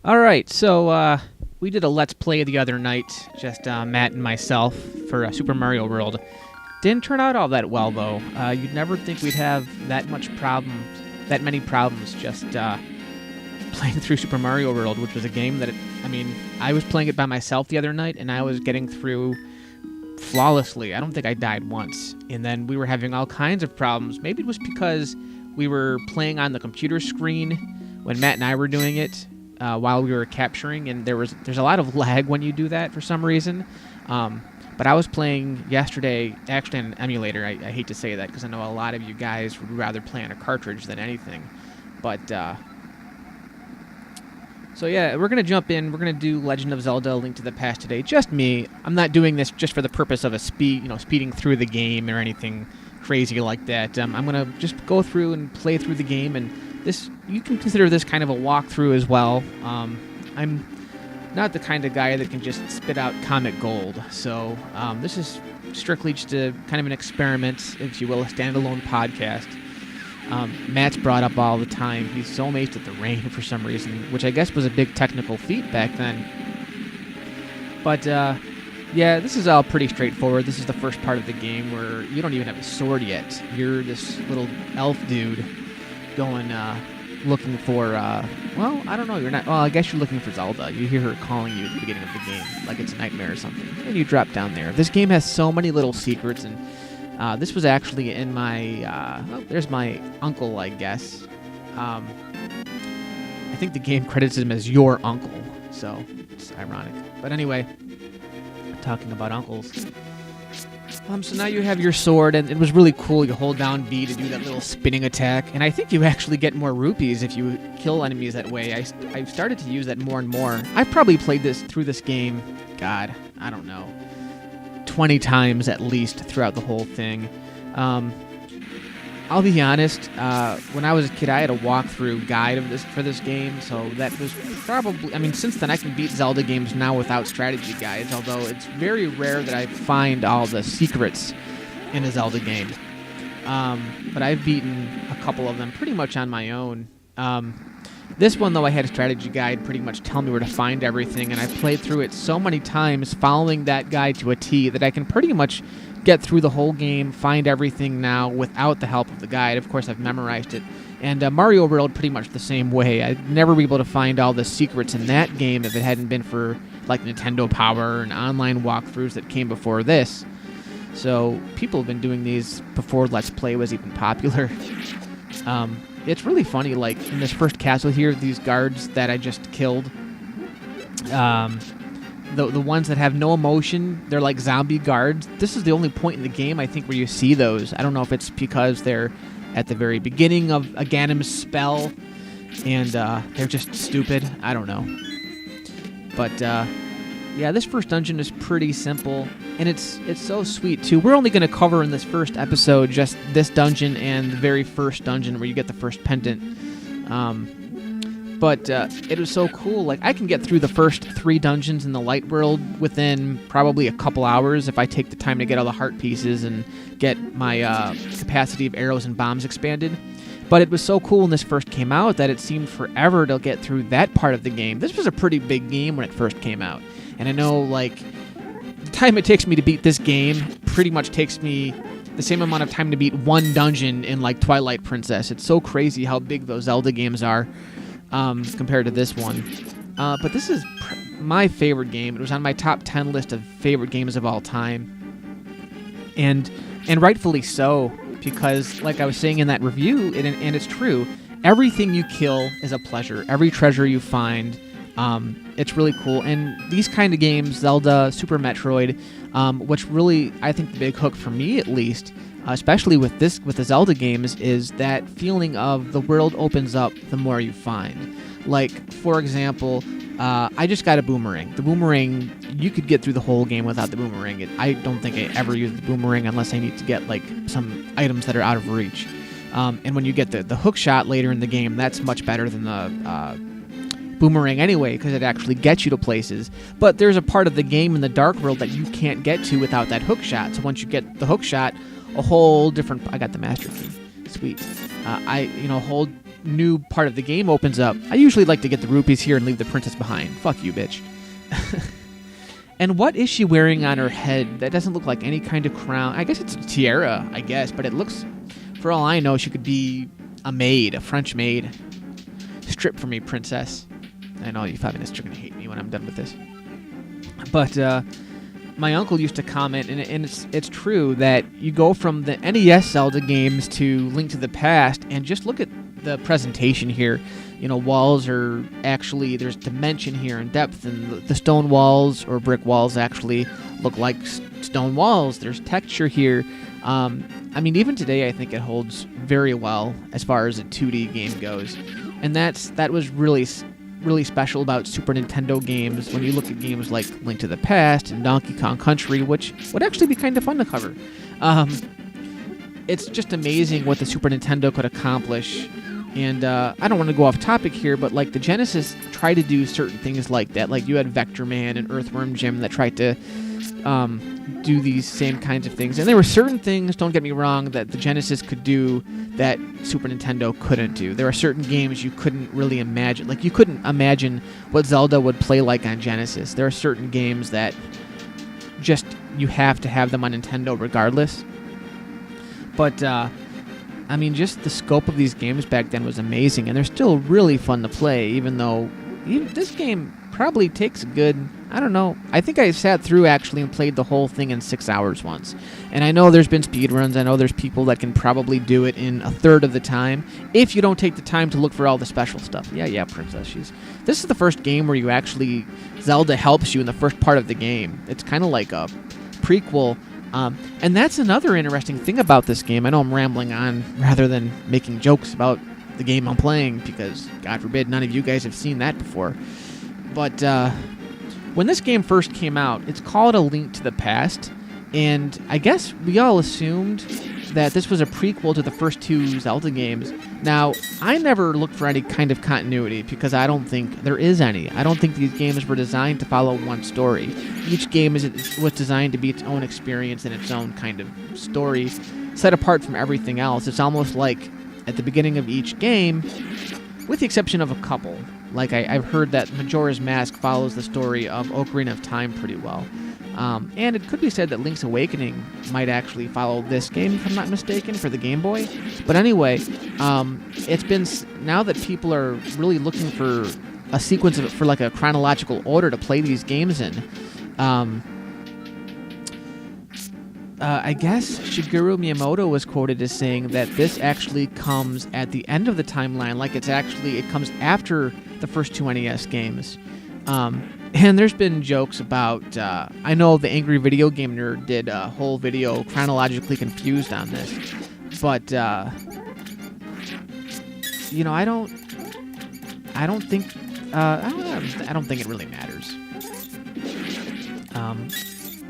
All right, so we did a Let's Play the other night, just Matt and myself, for Super Mario World. Didn't turn out all that well, though. You'd never think we'd have that many problems just playing through Super Mario World, which was a game that, I was playing it by myself the other night, and I was getting through flawlessly. I don't think I died once. And then we were having all kinds of problems. Maybe it was because we were playing on the computer screen when Matt and I were doing it. While we were capturing, and there's a lot of lag when you do that for some reason. But I was playing yesterday, actually on an emulator. I hate to say that because I know a lot of you guys would rather play on a cartridge than anything. But so yeah, we're gonna jump in. We're gonna do Legend of Zelda: Link to the Past today. Just me. I'm not doing this just for the purpose of speeding through the game or anything crazy like that. I'm gonna just go through and play through the game, and you can consider this kind of a walkthrough as well. I'm not the kind of guy that can just spit out comic gold, so this is strictly just a kind of an experiment, if you will, a standalone podcast. Matt's brought up all the time. He's so amazed at the rain for some reason, which I guess was a big technical feat back then. But yeah, this is all pretty straightforward. This is the first part of the game where you don't even have a sword yet. You're this little elf dude going looking for well, I don't know, you're not, well, I guess you're looking for Zelda. You hear her calling you at the beginning of the game like it's a nightmare or something, and you drop down there. This game has so many little secrets, and this was actually in my there's my uncle, I guess. I think the game credits him as your uncle, so it's ironic. But anyway, talking about uncles, so now you have your sword, and it was really cool. You hold down B to do that little spinning attack, and I think you actually get more rupees if you kill enemies that way. I've started to use that more and more. I've probably played through this game, God, I don't know, 20 times at least throughout the whole thing. I'll be honest, when I was a kid, I had a walkthrough guide for this game, so that was probably, since then I can beat Zelda games now without strategy guides, although it's very rare that I find all the secrets in a Zelda game. But I've beaten a couple of them pretty much on my own. This one, though, I had a strategy guide pretty much tell me where to find everything, and I played through it so many times following that guide to a T that I can pretty much get through the whole game, find everything now without the help of the guide. Of course, I've memorized it. And Mario World pretty much the same way. I'd never be able to find all the secrets in that game if it hadn't been for like Nintendo Power and online walkthroughs that came before this. So people have been doing these before Let's Play was even popular. It's really funny, like in this first castle here, these guards that I just killed, the ones that have no emotion, they're like zombie guards. This is the only point in the game, I think, where you see those. I don't know if it's because they're at the very beginning of a Ganon's spell, and they're just stupid. I don't know. But, yeah, this first dungeon is pretty simple, and it's so sweet, too. We're only going to cover in this first episode just this dungeon and the very first dungeon where you get the first pendant. But it was so cool. Like, I can get through the first 3 dungeons in the light world within probably a couple hours if I take the time to get all the heart pieces and get my capacity of arrows and bombs expanded. But it was so cool when this first came out that it seemed forever to get through that part of the game. This was a pretty big game when it first came out. And I know, like, the time it takes me to beat this game pretty much takes me the same amount of time to beat one dungeon in, like, Twilight Princess. It's so crazy how big those Zelda games are. Compared to this one. But this is my favorite game. It was on my top 10 list of favorite games of all time. And rightfully so, because like I was saying in that review, and it's true, everything you kill is a pleasure. Every treasure you find, it's really cool. And these kind of games, Zelda, Super Metroid, which really, I think the big hook for me at least, especially with the Zelda games, is that feeling of the world opens up the more you find. Like, for example, I just got a boomerang. The boomerang, you could get through the whole game without the boomerang. I don't think I ever use the boomerang unless I need to get, like, some items that are out of reach. And when you get the hook shot later in the game, that's much better than the boomerang anyway, because it actually gets you to places. But there's a part of the game in the Dark World that you can't get to without that hook shot. So once you get the hook shot, a whole different... I got the master key. Sweet. A whole new part of the game opens up, I usually like to get the rupees here and leave the princess behind. Fuck you, bitch. And what is she wearing on her head? That doesn't look like any kind of crown. I guess it's a tiara, I guess, but it looks, for all I know, she could be a maid, a French maid. Strip for me, princess. I know you feminists are going to hate me when I'm done with this. But my uncle used to comment, and it's true, that you go from the NES Zelda games to Link to the Past, and just look at the presentation here. You know, walls are actually, there's dimension here and depth, and the stone walls or brick walls actually look like stone walls. There's texture here. I mean, even today, I think it holds very well as far as a 2D game goes. And that was really special about Super Nintendo games when you look at games like Link to the Past and Donkey Kong Country, which would actually be kind of fun to cover. It's just amazing what the Super Nintendo could accomplish. And I don't want to go off topic here, but like the Genesis tried to do certain things like that. Like you had Vector Man and Earthworm Jim that tried to do these same kinds of things. And there were certain things, don't get me wrong, that the Genesis could do that Super Nintendo couldn't do. There are certain games you couldn't really imagine. Like you couldn't imagine what Zelda would play like on Genesis. There are certain games that just you have to have them on Nintendo regardless. But I mean, just the scope of these games back then was amazing, and they're still really fun to play, even though this game probably takes a good, I don't know, I think I sat through actually and played the whole thing in 6 hours once. And I know there's been speedruns, I know there's people that can probably do it in a third of the time, if you don't take the time to look for all the special stuff. Yeah, Princess, this is the first game where you actually, Zelda helps you in the first part of the game. It's kind of like a prequel. And that's another interesting thing about this game. I know I'm rambling on rather than making jokes about the game I'm playing because, God forbid, none of you guys have seen that before. But when this game first came out, it's called A Link to the Past, and I guess we all assumed that this was a prequel to the first two Zelda games. Now, I never looked for any kind of continuity because I don't think there is any. I don't think these games were designed to follow one story. Each game was designed to be its own experience and its own kind of story, set apart from everything else. It's almost like at the beginning of each game, with the exception of a couple. Like I've heard that Majora's Mask follows the story of Ocarina of Time pretty well. And it could be said that Link's Awakening might actually follow this game, if I'm not mistaken, for the Game Boy. But anyway, it's been, now that people are really looking for a sequence for like a chronological order to play these games in, I guess Shigeru Miyamoto was quoted as saying that this actually comes at the end of the timeline, like it comes after the first two NES games. And there's been jokes about, I know the Angry Video Game Nerd did a whole video chronologically confused on this, but, you know, I don't think it really matters.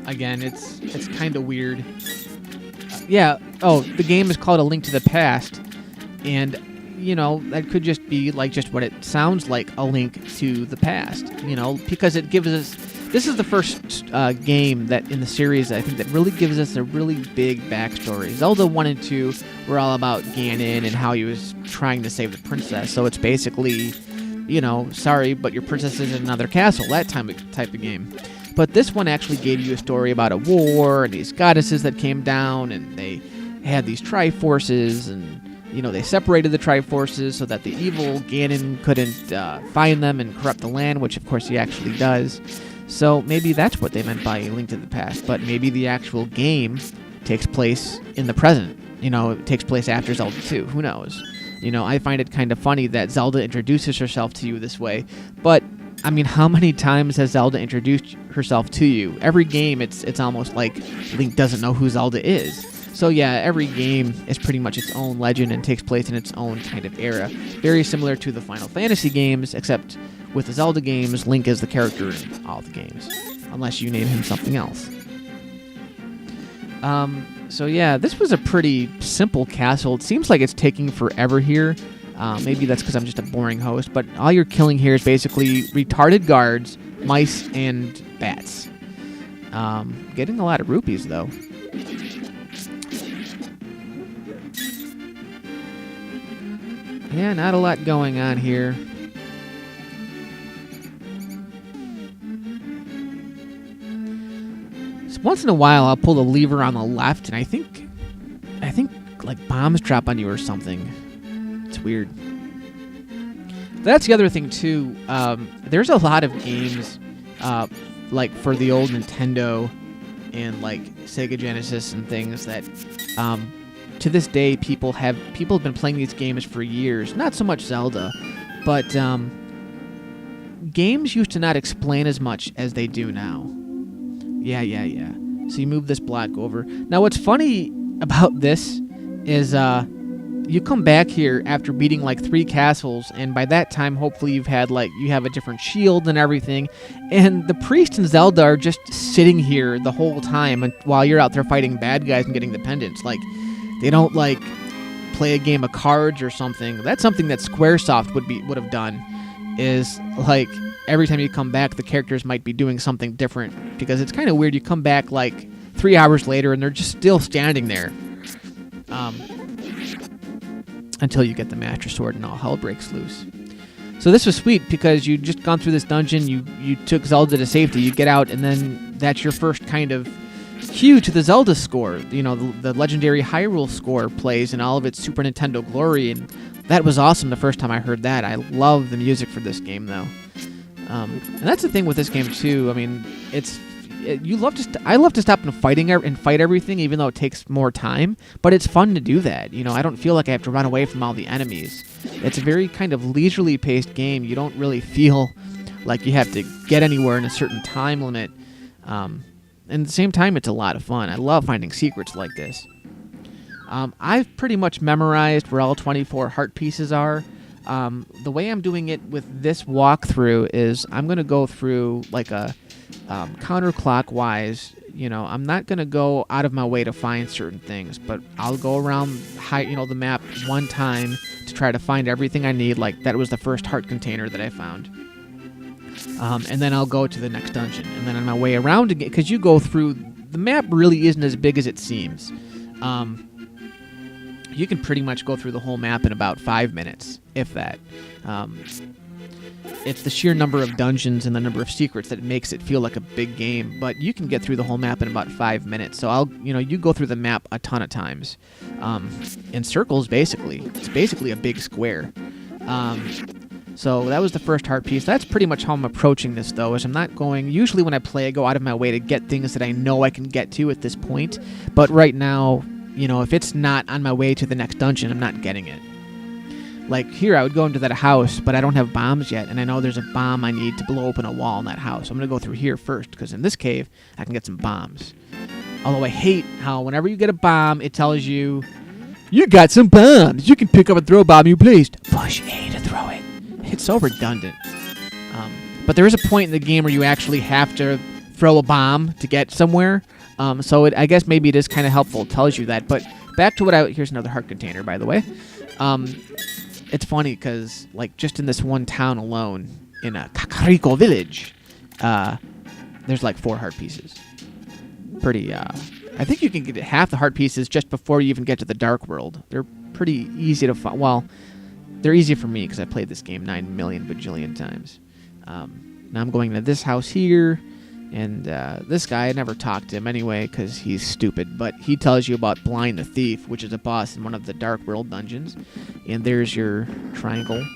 Again, it's kind of weird. The game is called A Link to the Past, and you know, that could just be like just what it sounds like, a link to the past, you know, because it gives us, this is the first game that in the series, I think, that really gives us a really big backstory. Zelda 1 and 2 were all about Ganon and how he was trying to save the princess, so it's basically, you know, sorry, but your princess is in another castle, that type of game. But this one actually gave you a story about a war and these goddesses that came down, and they had these Triforces, and you know, they separated the Triforces so that the evil Ganon couldn't find them and corrupt the land, which of course he actually does. So maybe that's what they meant by A Link to the Past, but maybe the actual game takes place in the present. You know, it takes place after Zelda 2. Who knows? You know, I find it kind of funny that Zelda introduces herself to you this way, but I mean, how many times has Zelda introduced herself to you? Every game, it's almost like Link doesn't know who Zelda is. So yeah, every game is pretty much its own legend and takes place in its own kind of era. Very similar to the Final Fantasy games, except with the Zelda games, Link is the character in all the games, unless you name him something else. So yeah, this was a pretty simple castle. It seems like it's taking forever here. Maybe that's because I'm just a boring host, but all you're killing here is basically retarded guards, mice, and bats. Getting a lot of rupees, though. Yeah, not a lot going on here. So once in a while, I'll pull the lever on the left, and I think like bombs drop on you or something. It's weird. That's the other thing too. There's a lot of games, like for the old Nintendo and like Sega Genesis and things that, to this day, people have been playing these games for years. Not so much Zelda, but games used to not explain as much as they do now. Yeah. So you move this block over. Now, what's funny about this is you come back here after beating like 3 castles, and by that time, hopefully you have a different shield and everything, and the priest and Zelda are just sitting here the whole time while you're out there fighting bad guys and getting the pendants. Like, they don't like play a game of cards or something. That's something that Squaresoft would have done. Is like every time you come back, the characters might be doing something different, because it's kind of weird. You come back like 3 hours later and they're just still standing there. Until you get the Master Sword and all hell breaks loose. So this was sweet because you just gone through this dungeon, you took Zelda to safety, you get out, and then that's your first kind of cue to the Zelda score. You know, the legendary Hyrule score plays in all of its Super Nintendo glory, and that was awesome the first time I heard that. I love the music for this game, though. And that's the thing with this game, too. I mean, I love to stop and fight everything, even though it takes more time. But it's fun to do that. You know, I don't feel like I have to run away from all the enemies. It's a very kind of leisurely paced game. You don't really feel like you have to get anywhere in a certain time limit. And at the same time, it's a lot of fun. I love finding secrets like this. I've pretty much memorized where all 24 heart pieces are. The way I'm doing it with this walkthrough is I'm going to go through like a counterclockwise. You know, I'm not going to go out of my way to find certain things, but I'll go around the map one time to try to find everything I need. Like that was the first heart container that I found. And then I'll go to the next dungeon. And then on my way around again, because you go through, the map really isn't as big as it seems. You can pretty much go through the whole map in about 5 minutes, if that. It's the sheer number of dungeons and the number of secrets that makes it feel like a big game, but you can get through the whole map in about 5 minutes. So you go through the map a ton of times, in circles basically. It's basically a big square. So that was the first heart piece. That's pretty much how I'm approaching this, though, is I'm not going... Usually when I play, I go out of my way to get things that I know I can get to at this point. But right now, if it's not on my way to the next dungeon, I'm not getting it. Like here, I would go into that house, but I don't have bombs yet, and I know there's a bomb I need to blow open a wall in that house. I'm going to go through here first, because in this cave, I can get some bombs. Although I hate how whenever you get a bomb, it tells you, you got some bombs. You can pick up and throw a bomb you placed. Push A to throw it. It's so redundant. But there is a point in the game where you actually have to throw a bomb to get somewhere. So I guess maybe it is kind of helpful. It tells you that. But back to here's another heart container, by the way. It's funny because, like, just in this one town alone, in a Kakariko village, there's like 4 heart pieces. Pretty, I think you can get half the heart pieces just before you even get to the Dark World. They're pretty easy to find. Well, they're easy for me because I played this game 9 million bajillion times. Now I'm going to this house here, and this guy, I never talked to him anyway because he's stupid, but he tells you about Blind the Thief, which is a boss in one of the Dark World dungeons, and there's your triangle.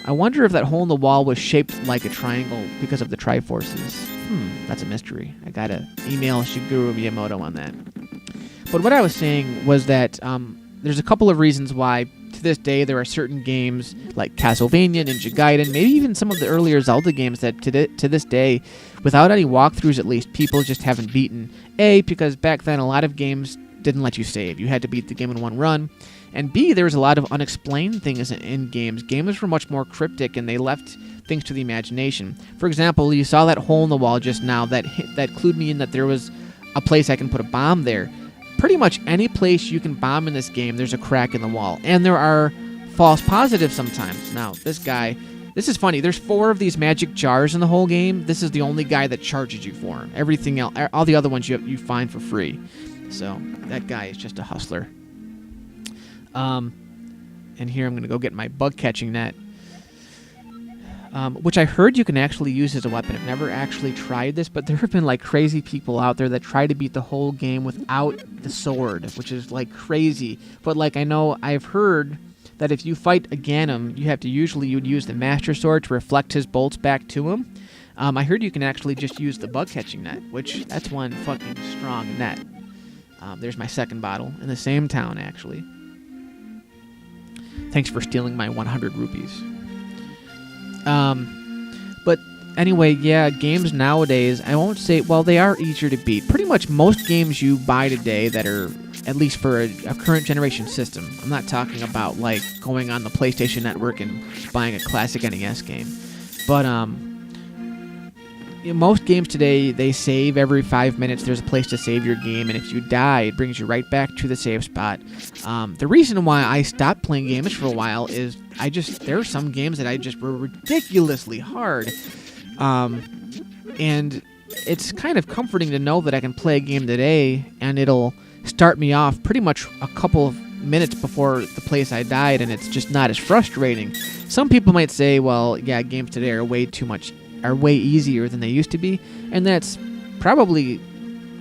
I wonder if that hole in the wall was shaped like a triangle because of the Triforces. That's a mystery. I gotta email Shigeru Miyamoto on that. But what I was saying was that there's a couple of reasons why to this day there are certain games like Castlevania, Ninja Gaiden, maybe even some of the earlier Zelda games that to this day, without any walkthroughs at least, people just haven't beaten. A, because back then a lot of games didn't let you save. You had to beat the game in one run. And B, there was a lot of unexplained things in games. Games were much more cryptic, and they left things to the imagination. For example, you saw that hole in the wall just now that clued me in that there was a place I can put a bomb there. Pretty much any place you can bomb in this game, there's a crack in the wall. And there are false positives sometimes. Now, this is funny. There's 4 of these magic jars in the whole game. This is the only guy that charges you for them. Everything else, all the other ones you find for free. So, that guy is just a hustler. And here I'm going to go get my bug catching net, which I heard you can actually use as a weapon. I've never actually tried this, but there have been like crazy people out there that try to beat the whole game without the sword, which is like crazy. But like I've heard that if you fight a Ganon, you'd use the Master Sword to reflect his bolts back to him. I heard you can actually just use the bug catching net, which that's one fucking strong net. There's my second bottle in the same town, actually. Thanks for stealing my 100 rupees. But anyway, yeah, games nowadays, I won't say, well, they are easier to beat. Pretty much most games you buy today that are, at least for a current generation system, I'm not talking about like going on the PlayStation Network and buying a classic NES game, but most games today, they save every 5 minutes. There's a place to save your game, and if you die, it brings you right back to the save spot. The reason why I stopped playing games for a while is there are some games that I just were ridiculously hard, and it's kind of comforting to know that I can play a game today, and it'll start me off pretty much a couple of minutes before the place I died, and it's just not as frustrating. Some people might say, well, yeah, games today are way easier than they used to be, and that's probably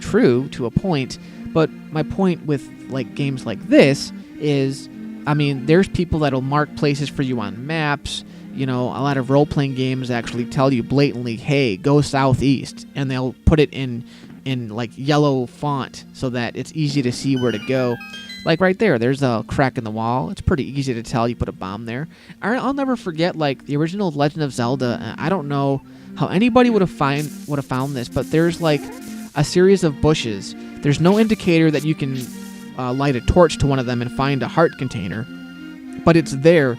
true to a point, but my point with like games like this is, I mean, there's people that'll mark places for you on maps. You know, a lot of role-playing games actually tell you blatantly, hey, go southeast, and they'll put it in like yellow font so that it's easy to see where to go. Like right there's a crack in the wall. It's pretty easy to tell you put a bomb there. I'll never forget like the original Legend of Zelda. I don't know how anybody would have found this, but there's like a series of bushes. There's no indicator that you can light a torch to one of them and find a heart container, but it's there,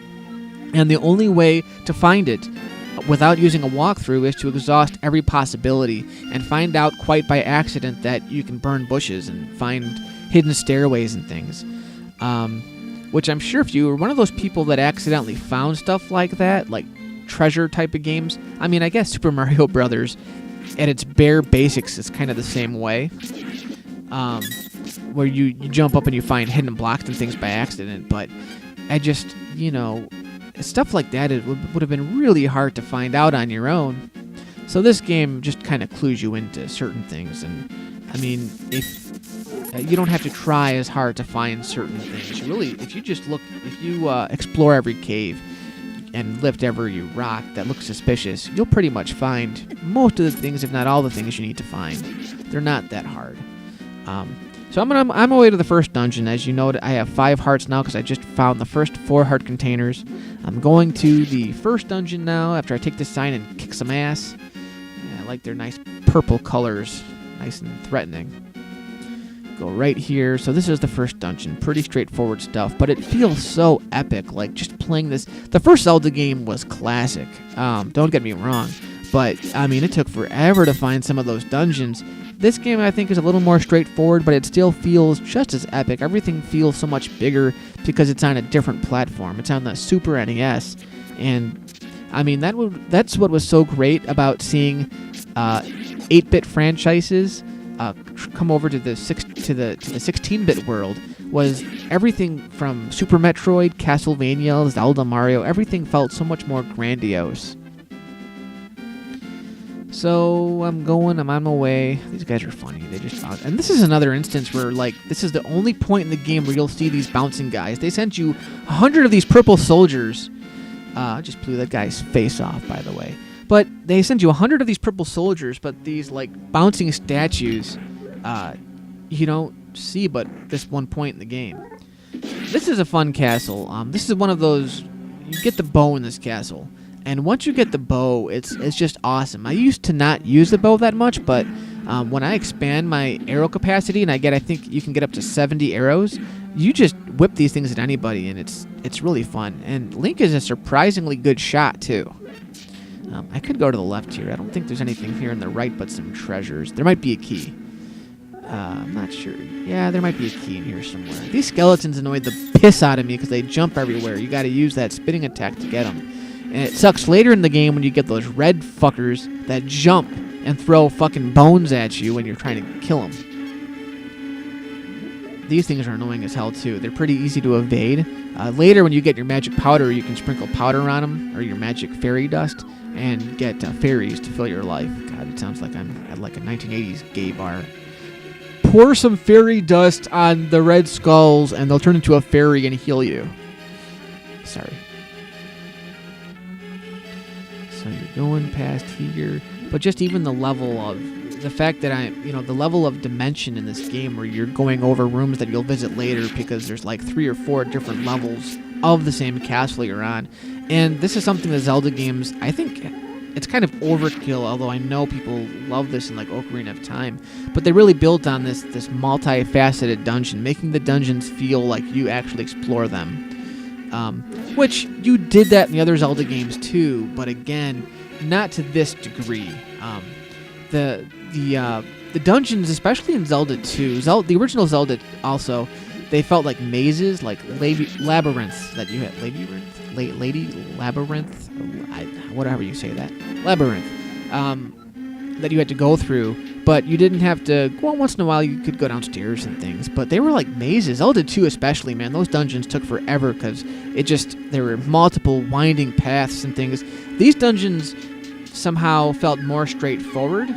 and the only way to find it without using a walkthrough is to exhaust every possibility and find out quite by accident that you can burn bushes and find hidden stairways and things, which I'm sure if you were one of those people that accidentally found stuff like that, like treasure type of games, I mean, I guess Super Mario Brothers at its bare basics is kind of the same way, where you jump up and you find hidden blocks and things by accident, but I just, stuff like that, it would have been really hard to find out on your own. So this game just kind of clues you into certain things, and I mean, if you don't have to try as hard to find certain things. Really, if you explore every cave and lift every rock that looks suspicious, you'll pretty much find most of the things, if not all the things you need to find. They're not that hard. So I'm on my way to the first dungeon. As you know, I have 5 hearts now because I just found the first 4 heart containers. I'm going to the first dungeon now after I take this sign and kick some ass. Yeah, I like their nice purple colors, nice and threatening. Go right here. So this is the first dungeon. Pretty straightforward stuff, but it feels so epic. Like just playing this. The first Zelda game was classic. Don't get me wrong, but I mean, it took forever to find some of those dungeons. This game, I think, is a little more straightforward, but it still feels just as epic. Everything feels so much bigger because it's on a different platform. It's on the Super NES, and I mean that's what was so great about seeing 8-bit franchises come over to the 16-bit world. Was everything from Super Metroid, Castlevania, Zelda, Mario? Everything felt so much more grandiose. So I'm on my way. These guys are funny. They just bounce. And this is another instance where, like, this is the only point in the game where you'll see these bouncing guys. They sent you 100 of these purple soldiers. I just blew that guy's face off, by the way. But they send you 100 of these purple soldiers, but these, like, bouncing statues, you don't see but this one point in the game. This is a fun castle. This is one of those... You get the bow in this castle. And once you get the bow, it's just awesome. I used to not use the bow that much, but when I expand my arrow capacity, and I think you can get up to 70 arrows, you just whip these things at anybody, and it's really fun. And Link is a surprisingly good shot, too. I could go to the left here. I don't think there's anything here on the right but some treasures. There might be a key. I'm not sure. Yeah, there might be a key in here somewhere. These skeletons annoyed the piss out of me because they jump everywhere. You got to use that spinning attack to get them. And it sucks later in the game when you get those red fuckers that jump and throw fucking bones at you when you're trying to kill them. these things are annoying as hell too. They're pretty easy to evade. Later, when you get your magic powder, you can sprinkle powder on them, or your magic fairy dust, and get fairies to fill your life. God, it sounds like I'm at like a 1980s gay bar. Pour some fairy dust on the red skulls, and they'll turn into a fairy and heal you. Sorry. So you're going past here, but just even the level of the fact that the level of dimension in this game where you're going over rooms that you'll visit later because there's like 3 or 4 different levels of the same castle you're on. And this is something that Zelda games, I think it's kind of overkill, although I know people love this in like Ocarina of Time, but they really built on this multifaceted dungeon, making the dungeons feel like you actually explore them. Which you did that in the other Zelda games too, but again, not to this degree. The dungeons, especially in Zelda 2, the original Zelda also, they felt like mazes, like labyrinths that you had. Labyrinth, whatever you say that. Labyrinth. That you had to go through, but you didn't have to. Well, once in a while you could go downstairs and things, but they were like mazes. Zelda 2 especially, man, those dungeons took forever because there were multiple winding paths and things. These dungeons somehow felt more straightforward.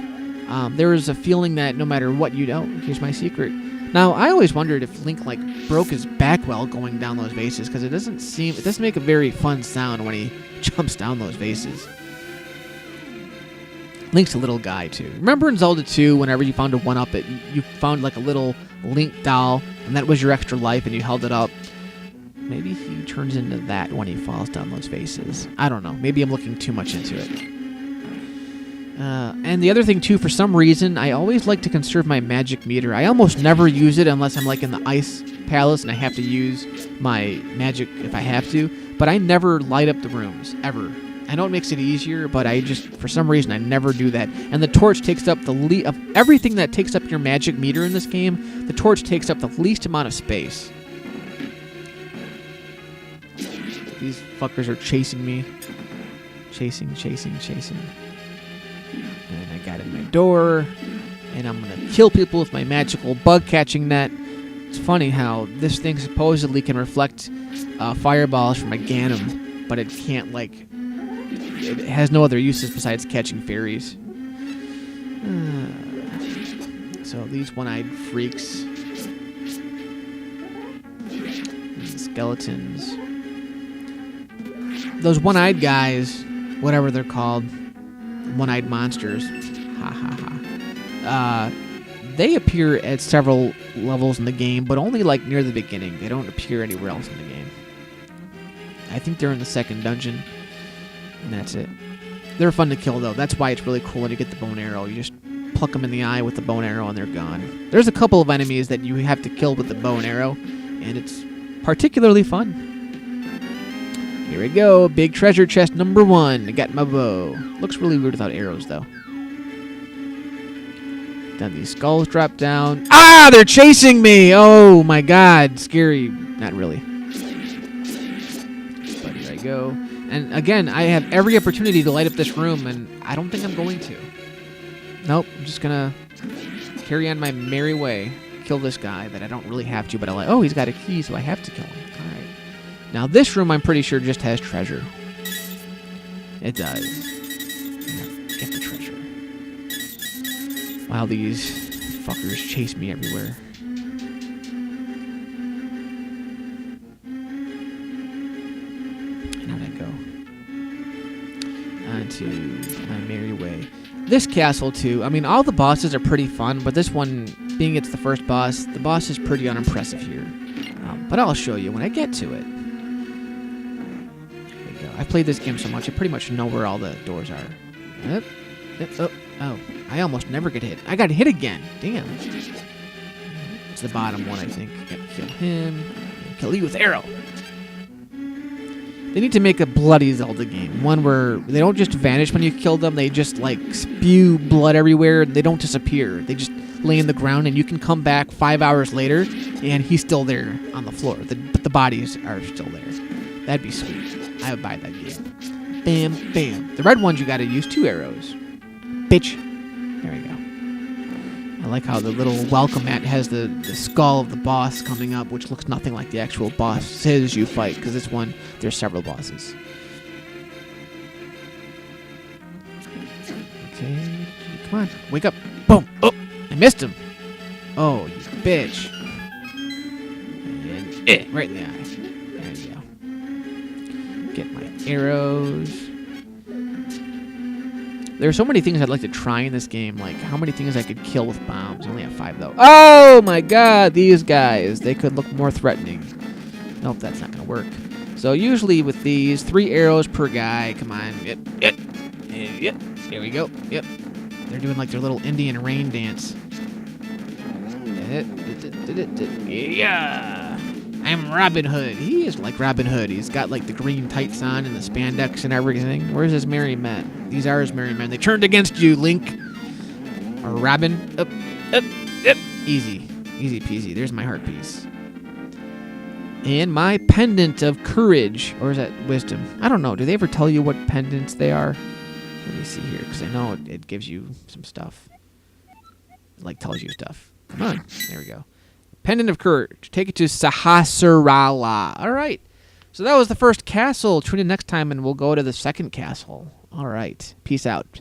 There was a feeling that no matter what you do, here's my secret. Now, I always wondered if Link like broke his back while going down those vases, because it doesn't make a very fun sound when he jumps down those vases. Link's a little guy too. Remember in Zelda 2, whenever you found a 1-up, you found like a little Link doll, and that was your extra life, and you held it up. Maybe he turns into that when he falls down those vases. I don't know. Maybe I'm looking too much into it. And the other thing too, for some reason, I always like to conserve my magic meter. I almost never use it unless I'm like in the ice palace and I have to use my magic if I have to. But I never light up the rooms, ever. I know it makes it easier, but for some reason, I never do that. And the torch takes up of everything that takes up your magic meter in this game, the torch takes up the least amount of space. These fuckers are chasing me. Chasing. And I got in my door, and I'm going to kill people with my magical bug-catching net. It's funny how this thing supposedly can reflect fireballs from a Ganon, but it can't, it has no other uses besides catching fairies. So these one-eyed freaks, these skeletons, those one-eyed guys, whatever they're called, one-eyed monsters, they appear at several levels in the game, but only like near the beginning. They don't appear anywhere else in the game. I think they're in the second dungeon, and that's it. They're fun to kill, though. That's why it's really cool when you get the bow and arrow. You just pluck them in the eye with the bow and arrow, and they're gone. There's a couple of enemies that you have to kill with the bow and arrow, and it's particularly fun. Here we go, big treasure chest number 1. I got my bow. Looks really weird without arrows, though. Then these skulls drop down. Ah, they're chasing me! Oh my god, scary. Not really. But here I go. And again, I have every opportunity to light up this room, and I don't think I'm going to. Nope, I'm just gonna carry on my merry way. Kill this guy that I don't really have to, but I like. Oh, he's got a key, so I have to kill him. All right. Now, this room, I'm pretty sure, just has treasure. It does. Get the treasure. While these fuckers chase me everywhere. And how'd I go? Onto my merry way. This castle, too. I mean, all the bosses are pretty fun, but this one, being it's the first boss, the boss is pretty unimpressive here. But I'll show you when I get to it. I've played this game so much, I pretty much know where all the doors are. Oh, I almost never get hit. I got hit again. Damn. It's the bottom one, I think. Gotta kill him. Kill you with arrow. They need to make a bloody Zelda game. One where they don't just vanish when you kill them. They just, spew blood everywhere. They don't disappear. They just lay in the ground, and you can come back 5 hours later, and he's still there on the floor. But the bodies are still there. That'd be sweet. I would buy that game. Bam, bam. The red ones, you gotta use 2 arrows. Bitch. There we go. I like how the little welcome mat has the skull of the boss coming up, which looks nothing like the actual bosses you fight, because this one, there's several bosses. Okay, come on, wake up. Boom! Oh, I missed him. Oh, you bitch. And, right in the eye. There you go. Get my arrows. There are so many things I'd like to try in this game, like how many things I could kill with bombs. I only have 5, though. Oh, my God, these guys. They could look more threatening. Nope, that's not going to work. So usually with these, 3 arrows per guy. Come on. Yep. There we go. Yep. They're doing like their little Indian rain dance. Yeah. I'm Robin Hood. He is like Robin Hood. He's got like the green tights on and the spandex and everything. Where's his merry men? These are his merry men. They turned against you, Link. Or Robin. Up. Easy. Easy peasy. There's my heart piece. And my pendant of courage. Or is that wisdom? I don't know. Do they ever tell you what pendants they are? Let me see here, because I know it gives you some stuff. It, like, tells you stuff. Come on. There we go. Pendant of Courage. Take it to Sahasrara. All right. So that was the first castle. Tune in next time, and we'll go to the second castle. All right. Peace out.